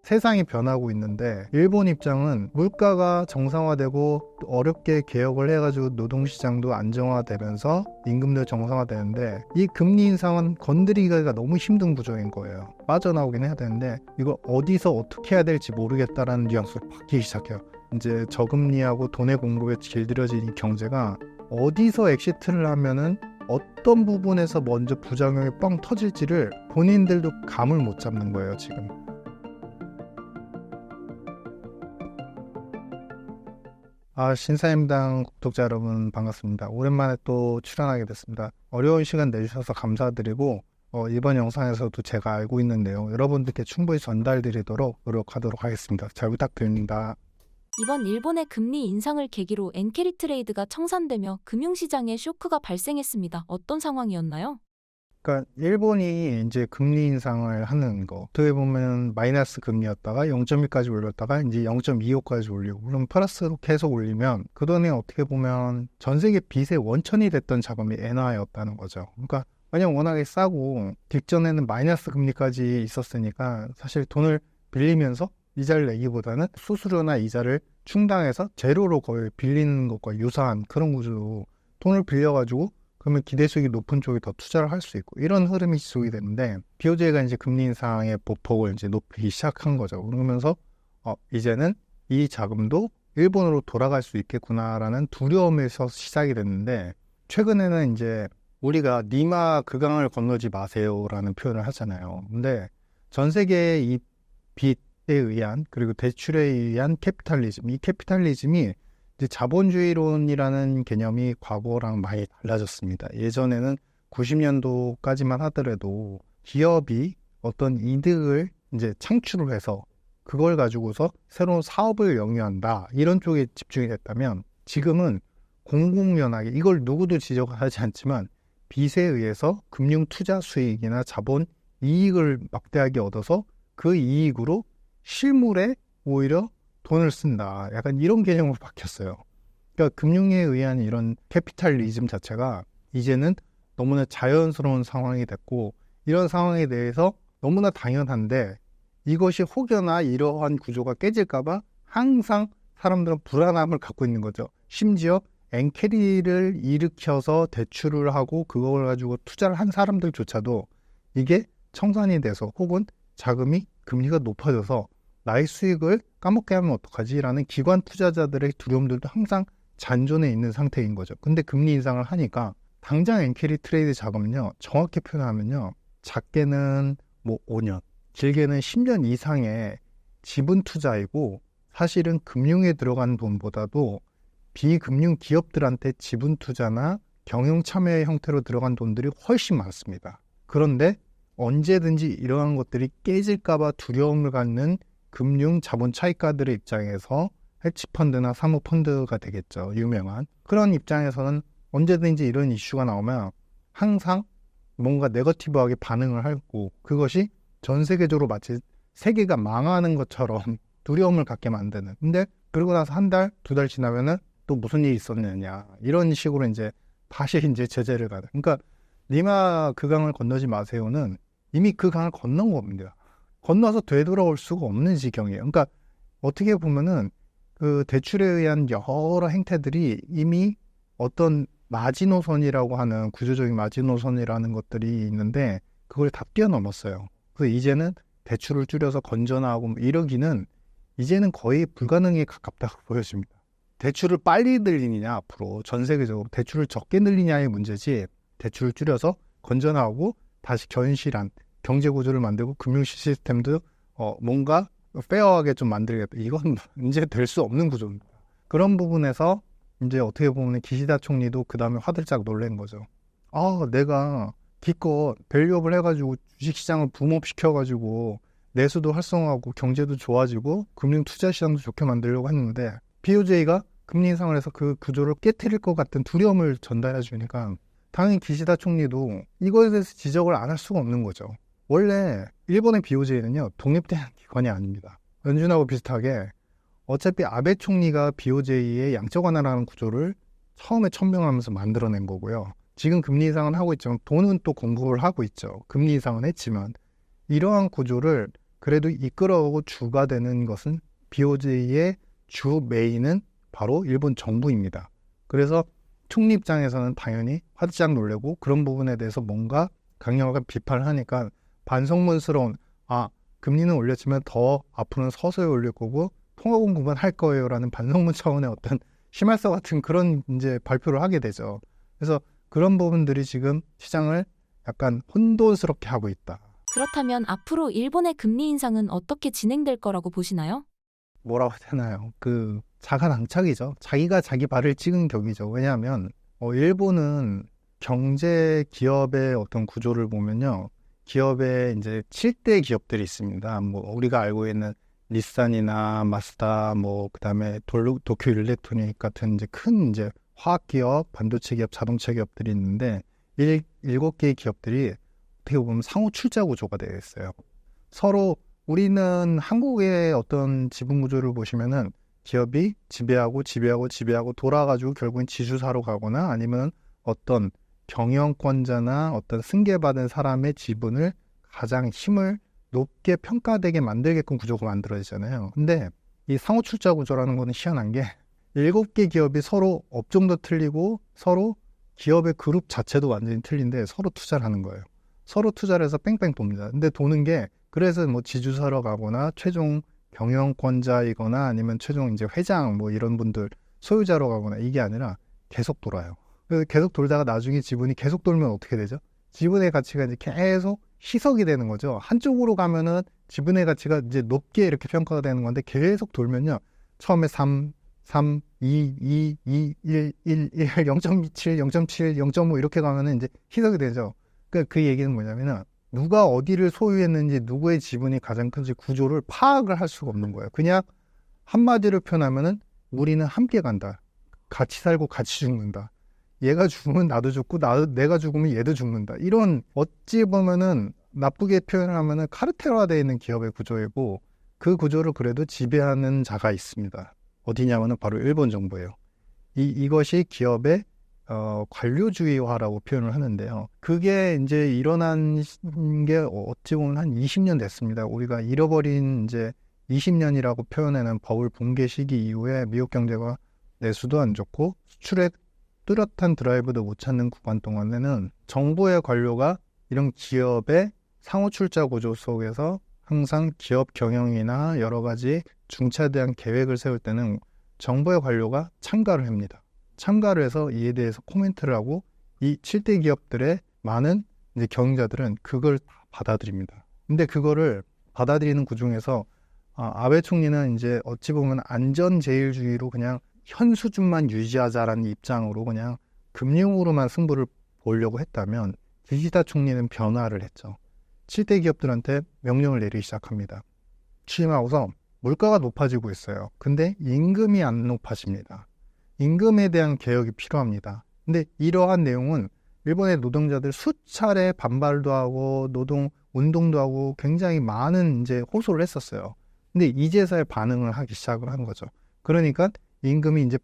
세상이 변하고 있는데 일본 입장은 물가가 정상화되고 어렵게 개혁을 해가지고 노동시장도 안정화되면서 임금도 정상화되는데 이 금리 인상은 건드리기가 너무 힘든 구조인 거예요. 빠져나오긴 해야 되는데 이거 어디서 어떻게 해야 될지 모르겠다라는 뉘앙스가 바뀌기 시작해요. 이제 저금리하고 돈의 공급에 길들여진 이 경제가 어디서 엑시트를 하면은 어떤 부분에서 먼저 부작용이 뻥 터질지를 본인들도 감을 못 잡는 거예요, 지금. 신사임당 구독자 여러분 반갑습니다. 오랜만에 또 출연하게 됐습니다. 어려운 시간 내주셔서 감사드리고 이번 영상에서도 제가 알고 있는 내용 여러분들께 충분히 전달드리도록 노력하도록 하겠습니다. 잘 부탁드립니다. 이번 일본의 금리 인상을 계기로 엔캐리 트레이드가 청산되며 금융시장에 쇼크가 발생했습니다. 어떤 상황이었나요? 그러니까 일본이 이제 금리 인상을 하는 거 어떻게 보면 마이너스 금리였다가 0.1까지 올렸다가 이제 0.25까지 올리고 그럼 플러스로 계속 올리면 그동안에 어떻게 보면 전 세계 빚의 원천이 됐던 자금이 엔화였다는 거죠. 그러니까 왜냐면 워낙에 싸고 직전에는 마이너스 금리까지 있었으니까 사실 돈을 빌리면서 이자를 내기보다는 수수료나 이자를 충당해서 제로로 거의 빌리는 것과 유사한 그런 구조. 돈을 빌려가지고 그러면 기대수익이 높은 쪽에 더 투자를 할 수 있고 이런 흐름이 지속이 되는데 BOJ가 이제 금리 인상의 보폭을 이제 높이기 시작한 거죠. 그러면서 이제는 이 자금도 일본으로 돌아갈 수 있겠구나라는 두려움에서 시작이 됐는데 최근에는 이제 우리가 니마 그강을 건너지 마세요라는 표현을 하잖아요. 근데 전 세계의 이 빚에 의한 그리고 대출에 의한 캐피탈리즘, 이 캐피탈리즘이 이제 자본주의론이라는 개념이 과거랑 많이 달라졌습니다. 예전에는 90년도까지만 하더라도 기업이 어떤 이득을 이제 창출을 해서 그걸 가지고서 새로운 사업을 영위한다 이런 쪽에 집중이 됐다면 지금은 공공연하게 이걸 누구도 지적하지 않지만 빚에 의해서 금융 투자 수익이나 자본 이익을 막대하게 얻어서 그 이익으로 실물에 오히려 돈을 쓴다. 약간 이런 개념으로 바뀌었어요. 그러니까 금융에 의한 이런 캐피탈리즘 자체가 이제는 너무나 자연스러운 상황이 됐고 이런 상황에 대해서 너무나 당연한데 이것이 혹여나 이러한 구조가 깨질까봐 항상 사람들은 불안함을 갖고 있는 거죠. 심지어 엔캐리를 일으켜서 대출을 하고 그걸 가지고 투자를 한 사람들조차도 이게 청산이 돼서 혹은 자금이 금리가 높아져서 나의 수익을 까먹게 하면 어떡하지? 라는 기관 투자자들의 두려움들도 항상 잔존해 있는 상태인 거죠. 근데 금리 인상을 하니까 당장 엔캐리 트레이드 자금은요. 정확히 표현하면요. 작게는 뭐 5년, 길게는 10년 이상의 지분 투자이고 사실은 금융에 들어간 돈보다도 비금융 기업들한테 지분 투자나 경영 참여의 형태로 들어간 돈들이 훨씬 많습니다. 그런데 언제든지 이러한 것들이 깨질까봐 두려움을 갖는 금융 자본 차익가들의 입장에서 헤지펀드나 사모펀드가 되겠죠. 유명한. 그런 입장에서는 언제든지 이런 이슈가 나오면 항상 뭔가 네거티브하게 반응을 하고 그것이 전 세계적으로 마치 세계가 망하는 것처럼 두려움을 갖게 만드는. 근데 그러고 나서 한 달, 두 달 지나면은 또 무슨 일이 있었느냐. 이런 식으로 이제 다시 이제 제재를 가는. 그러니까 니마 그 강을 건너지 마세요는 이미 그 강을 건넌 겁니다. 건너서 되돌아올 수가 없는 지경이에요. 그러니까 어떻게 보면은 그 대출에 의한 여러 행태들이 이미 어떤 마지노선이라고 하는 구조적인 마지노선이라는 것들이 있는데 그걸 다 뛰어넘었어요. 그래서 이제는 대출을 줄여서 건전화하고 이러기는 이제는 거의 불가능에 가깝다고 보여집니다. 대출을 빨리 늘리느냐 앞으로 전 세계적으로 대출을 적게 늘리냐의 문제지 대출을 줄여서 건전화하고 다시 견실한 경제 구조를 만들고 금융 시스템도 뭔가 페어하게 좀 만들겠다. 이건 이제 될 수 없는 구조입니다. 그런 부분에서 이제 어떻게 보면 기시다 총리도 그 다음에 화들짝 놀란 거죠. 내가 기껏 밸류업을 해가지고 주식시장을 붐업시켜가지고 내수도 활성화하고 경제도 좋아지고 금융 투자 시장도 좋게 만들려고 했는데 BOJ가 금리 인상을 해서 그 구조를 깨트릴 것 같은 두려움을 전달해 주니까 당연히 기시다 총리도 이거에 대해서 지적을 안 할 수가 없는 거죠. 원래 일본의 BOJ는요 독립된 기관이 아닙니다. 연준하고 비슷하게 어차피 아베 총리가 BOJ의 양적 완화라는 구조를 처음에 천명하면서 만들어낸 거고요. 지금 금리 인상은 하고 있지만 돈은 또 공급을 하고 있죠. 금리 인상은 했지만 이러한 구조를 그래도 이끌어가고 주가 되는 것은 BOJ의 주 메인은 바로 일본 정부입니다. 그래서 총리 입장에서는 당연히 화들짝 놀래고 그런 부분에 대해서 뭔가 강력하게 비판을 하니까 반성문스러운 금리는 올렸지만 더 앞으로는 서서히 올릴 거고 통화 공급은 할 거예요라는 반성문 차원의 어떤 심할서 같은 그런 이제 발표를 하게 되죠. 그래서 그런 부분들이 지금 시장을 약간 혼돈스럽게 하고 있다. 그렇다면 앞으로 일본의 금리 인상은 어떻게 진행될 거라고 보시나요? 뭐라고 해야 되나요? 자가당착이죠. 자기가 자기 발을 찍은 격이죠. 왜냐하면 일본은 경제 기업의 어떤 구조를 보면요. 기업에 이제 7대 기업들이 있습니다. 뭐 우리가 알고 있는 닛산이나 마스다, 뭐 그다음에 도쿄 일렉트로닉 같은 이제 큰 이제 화학 기업, 반도체 기업, 자동차 기업들이 있는데 7개의 기업들이 어떻게 보면 상호 출자 구조가 되어 있어요. 서로 우리는 한국의 어떤 지분 구조를 보시면은 기업이 지배하고 돌아가지고 결국엔 지주사로 가거나 아니면 어떤 경영권자나 어떤 승계받은 사람의 지분을 가장 힘을 높게 평가되게 만들게끔 구조가 만들어지잖아요. 근데 이 상호 출자 구조라는 거는 희한한 게 7개 기업이 서로 업종도 틀리고 서로 기업의 그룹 자체도 완전히 틀린데 서로 투자를 하는 거예요. 서로 투자를 해서 뺑뺑 돕니다. 근데 도는 게 그래서 뭐 지주사로 가거나 최종 경영권자이거나 아니면 최종 이제 회장 뭐 이런 분들 소유자로 가거나 이게 아니라 계속 돌아요. 그래서 계속 돌다가 나중에 지분이 계속 돌면 어떻게 되죠? 지분의 가치가 이제 계속 희석이 되는 거죠. 한쪽으로 가면은 지분의 가치가 이제 높게 이렇게 평가가 되는 건데 계속 돌면요. 처음에 3, 2, 1, 0.27, 0.7, 0.5 이렇게 가면은 이제 희석이 되죠. 그러니까 그 얘기는 뭐냐면은 누가 어디를 소유했는지 누구의 지분이 가장 큰지 구조를 파악을 할 수가 없는 거예요. 그냥 한마디로 표현하면은 우리는 함께 간다. 같이 살고 같이 죽는다. 얘가 죽으면 나도 죽고 내가 죽으면 얘도 죽는다. 이런 어찌 보면은 나쁘게 표현하면은 카르텔화되어 있는 기업의 구조이고 그 구조를 그래도 지배하는 자가 있습니다. 어디냐면은 바로 일본 정부예요. 이것이 기업의 관료주의화라고 표현을 하는데요. 그게 이제 일어난 게 어찌 보면 한 20년 됐습니다. 우리가 잃어버린 이제 20년이라고 표현하는 버블 붕괴 시기 이후에 미국 경제가 내수도 안 좋고 수출에 뚜렷한 드라이브도 못 찾는 구간 동안에는 정부의 관료가 이런 기업의 상호 출자 구조 속에서 항상 기업 경영이나 여러 가지 중차에 대한 계획을 세울 때는 정부의 관료가 참가를 합니다. 참가를 해서 이에 대해서 코멘트를 하고 이 7대 기업들의 많은 이제 경영자들은 그걸 다 받아들입니다. 근데 그거를 받아들이는 구중에서 아베 총리는 이제 어찌 보면 안전제일주의로 그냥 현 수준만 유지하자라는 입장으로 그냥 금융으로만 승부를 보려고 했다면 기시다 총리는 변화를 했죠. 7대 기업들한테 명령을 내리기 시작합니다. 취임하고서 물가가 높아지고 있어요. 근데 임금이 안 높아집니다. 임금에 대한 개혁이 필요합니다. 근데 이러한 내용은 일본의 노동자들 수차례 반발도 하고 노동 운동도 하고 굉장히 많은 이제 호소를 했었어요. 근데 이제서야 반응을 하기 시작을 한 거죠. 그러니까 임금이 이제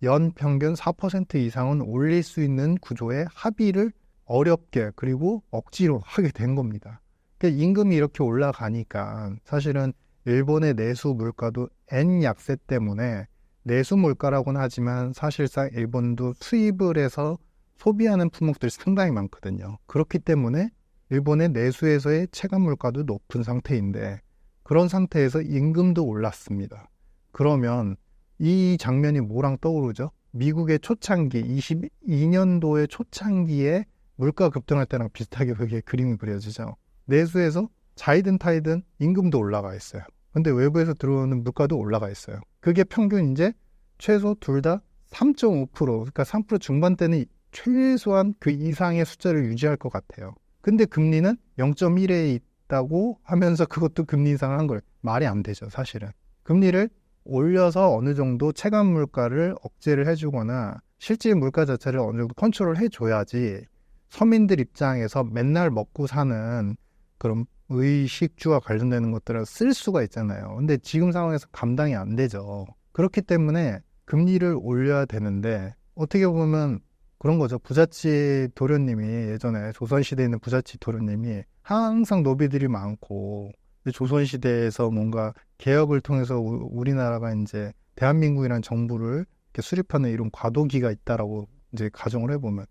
연 평균 4% 이상은 올릴 수 있는 구조의 합의를 어렵게 그리고 억지로 하게 된 겁니다. 그러니까 임금이 이렇게 올라가니까 사실은 일본의 내수 물가도 N 약세 때문에 내수 물가라고는 하지만 사실상 일본도 수입을 해서 소비하는 품목들이 상당히 많거든요. 그렇기 때문에 일본의 내수에서의 체감 물가도 높은 상태인데 그런 상태에서 임금도 올랐습니다. 그러면 이 장면이 뭐랑 떠오르죠? 미국의 초창기 22년도의 초창기에 물가 급등할 때랑 비슷하게 그게 그림이 그려지죠. 내수에서 자이든 타이든 임금도 올라가 있어요. 근데 외부에서 들어오는 물가도 올라가 있어요. 그게 평균 이제 최소 둘 다 3.5%, 그러니까 3% 중반대는 최소한 그 이상의 숫자를 유지할 것 같아요. 근데 금리는 0.1에 있다고 하면서 그것도 금리 인상을 한 거예요. 말이 안 되죠, 사실은. 금리를 올려서 어느 정도 체감 물가를 억제를 해주거나 실질 물가 자체를 어느 정도 컨트롤 해줘야지 서민들 입장에서 맨날 먹고 사는 그런 의식주와 관련되는 것들을 쓸 수가 있잖아요. 근데 지금 상황에서 감당이 안 되죠. 그렇기 때문에 금리를 올려야 되는데 어떻게 보면 그런 거죠. 부잣집 도련님이 예전에 조선시대에 있는 부잣집 도련님이 항상 노비들이 많고 조선시대에서 뭔가 개혁을 통해서 우리나라가 이제 대한민국이라는 정부를 이렇게 수립하는 이런 과도기가 있다라고 이제 가정을 해보면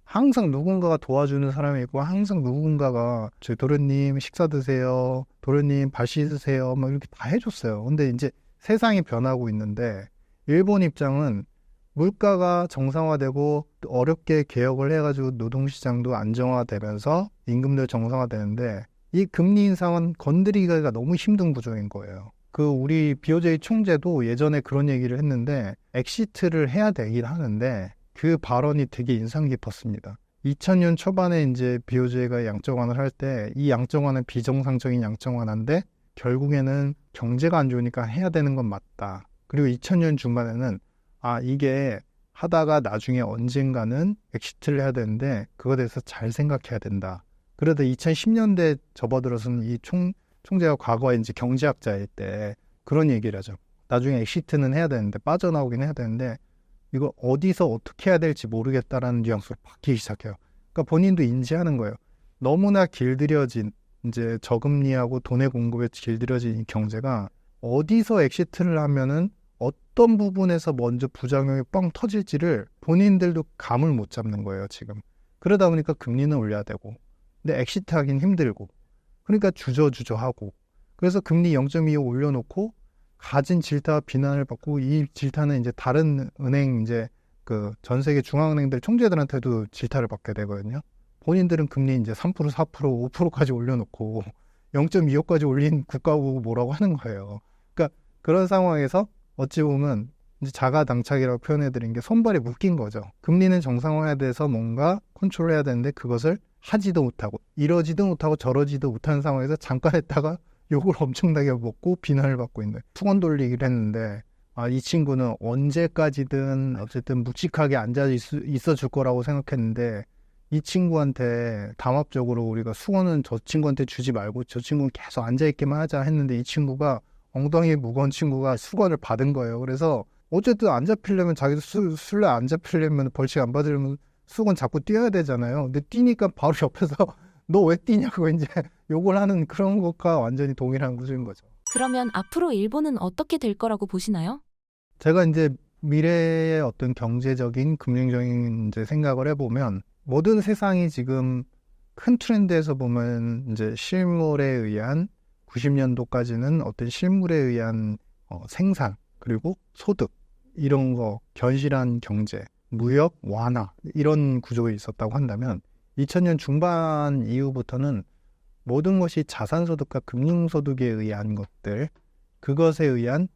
항상 누군가가 도와주는 사람이 있고 항상 누군가가 저희 도련님 식사 드세요, 도련님 발 씻으세요, 막 이렇게 다 해줬어요. 근데 이제 세상이 변하고 있는데 일본 입장은 물가가 정상화되고 어렵게 개혁을 해가지고 노동시장도 안정화되면서 임금도 정상화되는데 이 금리 인상은 건드리기가 너무 힘든 구조인 거예요. 우리 BOJ 총재도 예전에 그런 얘기를 했는데 엑시트를 해야 되긴 하는데 그 발언이 되게 인상 깊었습니다. 2000년 초반에 이제 BOJ가 양적완을 할 때 이 양적완은 비정상적인 양적완인데 결국에는 경제가 안 좋으니까 해야 되는 건 맞다. 그리고 2000년 중반에는 이게 하다가 나중에 언젠가는 엑시트를 해야 되는데 그거에 대해서 잘 생각해야 된다. 그러다 2010년대 접어들어서는 이 총재가 과거에 이제 경제학자일 때 그런 얘기를 하죠. 나중에 엑시트는 해야 되는데 빠져나오긴 해야 되는데 이거 어디서 어떻게 해야 될지 모르겠다라는 뉘앙스로 바뀌기 시작해요. 그러니까 본인도 인지하는 거예요. 너무나 길들여진 이제 저금리하고 돈의 공급에 길들여진 이 경제가 어디서 엑시트를 하면은 어떤 부분에서 먼저 부작용이 뻥 터질지를 본인들도 감을 못 잡는 거예요, 지금. 그러다 보니까 금리는 올려야 되고 근데 엑시트 하긴 힘들고 그러니까 주저하고 그래서 금리 0.25 올려놓고 가진 질타와 비난을 받고 이 질타는 이제 다른 은행 이제 전 세계 중앙은행들 총재들한테도 질타를 받게 되거든요. 본인들은 금리 이제 3%, 4%, 5%까지 올려놓고 0.25까지 올린 국가고 뭐라고 하는 거예요. 그러니까 그런 상황에서 어찌 보면 이제 자가당착이라고 표현해드린 게 손발이 묶인 거죠. 금리는 정상화해야 돼서 뭔가 컨트롤해야 되는데 그것을 하지도 못하고 이러지도 못하고 저러지도 못하는 상황에서 잠깐 했다가 욕을 엄청나게 먹고 비난을 받고 있는 수건 돌리기를 했는데 이 친구는 언제까지든 어쨌든 묵직하게 앉아 있어 줄 거라고 생각했는데 이 친구한테 담합적으로 우리가 수건은 저 친구한테 주지 말고 저 친구는 계속 앉아있기만 하자 했는데 이 친구가 엉덩이 무거운 친구가 수건을 받은 거예요. 그래서 어쨌든 안 잡히려면 자기도 술래 안 잡히려면 벌칙 안 받으려면 수건 잡고 뛰어야 되잖아요. 근데 뛰니까 바로 옆에서 너 왜 뛰냐고 이제 욕을 하는 그런 것과 완전히 동일한 구조인 거죠. 그러면 앞으로 일본은 어떻게 될 거라고 보시나요? 제가 이제 미래의 어떤 경제적인 금융적인 이제 생각을 해보면 모든 세상이 지금 큰 트렌드에서 보면 이제 실물에 의한 90년도까지는 어떤 실물에 의한 생산 그리고 소득 이런 거 견실한 경제 무역 완화 이런 구조가 있었다고 한다면 2000년 중반 이후부터는 모든 것이 자산소득과 금융소득에 의한 것들 그것에 의한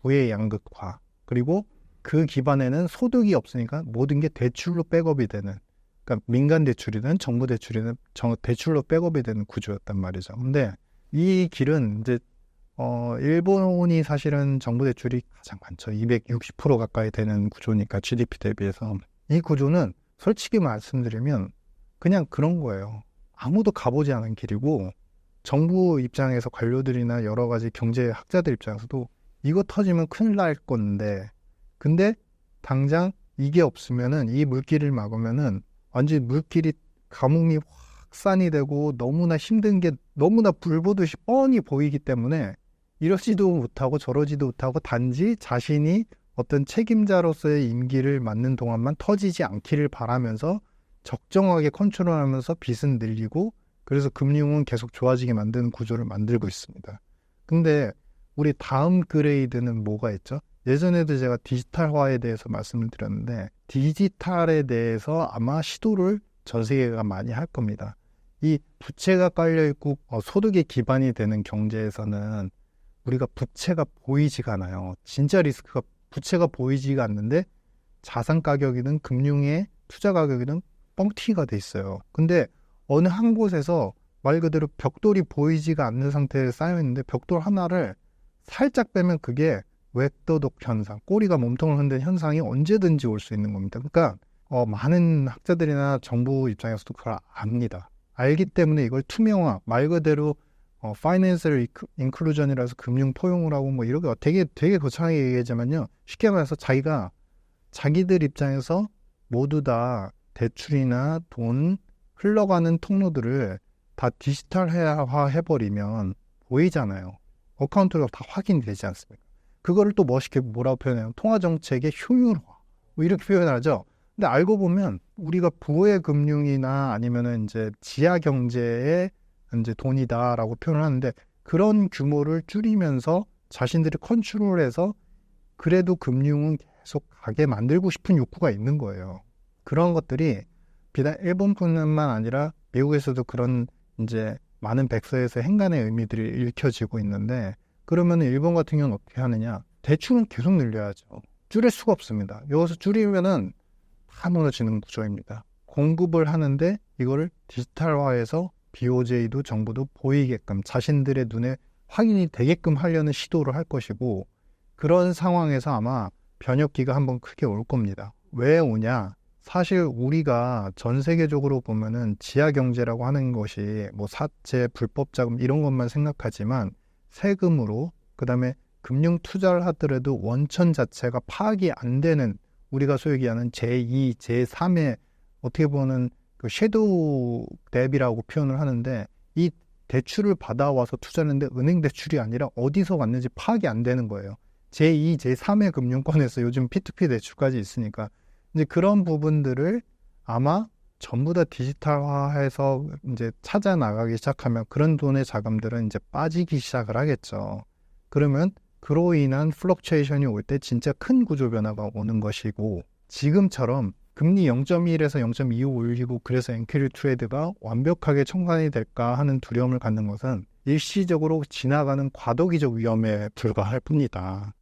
부의 양극화 그리고 그 기반에는 소득이 없으니까 모든 게 대출로 백업이 되는 그러니까 민간 대출이든 정부 대출이든 대출로 백업이 되는 구조였단 말이죠. 근데 이 길은 이제 일본이 사실은 정부 대출이 가장 많죠. 260% 가까이 되는 구조니까 GDP 대비해서 이 구조는 솔직히 말씀드리면 그냥 그런 거예요. 아무도 가보지 않은 길이고 정부 입장에서 관료들이나 여러 가지 경제학자들 입장에서도 이거 터지면 큰일 날 건데 근데 당장 이게 없으면은 이 물길을 막으면은 완전히 물길이 가뭄이 확산이 되고 너무나 힘든 게 너무나 불 보듯이 뻔히 보이기 때문에 이러지도 못하고 저러지도 못하고 단지 자신이 어떤 책임자로서의 임기를 맡는 동안만 터지지 않기를 바라면서 적정하게 컨트롤하면서 빚은 늘리고 그래서 금융은 계속 좋아지게 만드는 구조를 만들고 있습니다. 근데 우리 다음 그레이드는 뭐가 있죠? 예전에도 제가 디지털화에 대해서 말씀을 드렸는데 디지털에 대해서 아마 시도를 전 세계가 많이 할 겁니다. 이 부채가 깔려있고 소득이 기반이 되는 경제에서는 우리가 부채가 보이지가 않아요. 진짜 리스크가 부채가 보이지가 않는데 자산 가격이든 금융의 투자 가격이든 뻥튀기가 돼 있어요. 근데 어느 한 곳에서 말 그대로 벽돌이 보이지가 않는 상태에 쌓여있는데 벽돌 하나를 살짝 빼면 그게 웹도독 현상, 꼬리가 몸통을 흔드는 현상이 언제든지 올 수 있는 겁니다. 그러니까 많은 학자들이나 정부 입장에서도 그걸 압니다. 알기 때문에 이걸 투명화, 말 그대로 파이낸셜 인클루전이라서 금융 포용을 하고 뭐 이렇게 되게 거창하게 얘기하지만요. 쉽게 말해서 자기들 입장에서 모두 다 대출이나 돈 흘러가는 통로들을 다 디지털화 해버리면 보이잖아요. 어카운트가 다 확인이 되지 않습니까? 그거를 또 멋있게 뭐라고 표현해요? 통화정책의 효율화. 뭐 이렇게 표현하죠. 근데 알고 보면 우리가 부의 금융이나 아니면은 이제 지하 경제의 이제 돈이다라고 표현을 하는데 그런 규모를 줄이면서 자신들이 컨트롤해서 그래도 금융은 계속 가게 만들고 싶은 욕구가 있는 거예요. 그런 것들이 비단 일본뿐만 아니라 미국에서도 그런 이제 많은 백서에서 행간의 의미들이 읽혀지고 있는데 그러면 일본 같은 경우는 어떻게 하느냐? 대출은 계속 늘려야죠. 줄일 수가 없습니다. 여기서 줄이면은 다 무너지는 구조입니다. 공급을 하는데 이거를 디지털화해서 BOJ도 정부도 보이게끔 자신들의 눈에 확인이 되게끔 하려는 시도를 할 것이고 그런 상황에서 아마 변혁기가 한번 크게 올 겁니다. 왜 오냐? 사실 우리가 전 세계적으로 보면은 지하 경제라고 하는 것이 뭐 사채, 불법 자금 이런 것만 생각하지만 세금으로 그다음에 금융 투자를 하더라도 원천 자체가 파악이 안 되는 우리가 소위 얘기하는 제2, 제3의 어떻게 보면 그 섀도우 뎁이라고 표현을 하는데 이 대출을 받아와서 투자하는데 은행 대출이 아니라 어디서 왔는지 파악이 안 되는 거예요. 제2, 제3의 금융권에서 요즘 P2P 대출까지 있으니까 이제 그런 부분들을 아마 전부 다 디지털화해서 이제 찾아 나가기 시작하면 그런 돈의 자금들은 이제 빠지기 시작을 하겠죠. 그러면 그로 인한 플럭추에이션이 올 때 진짜 큰 구조 변화가 오는 것이고 지금처럼 금리 0.1에서 0.25 올리고 그래서 엔캐리 트레이드가 완벽하게 청산이 될까 하는 두려움을 갖는 것은 일시적으로 지나가는 과도기적 위험에 불과할 뿐이다.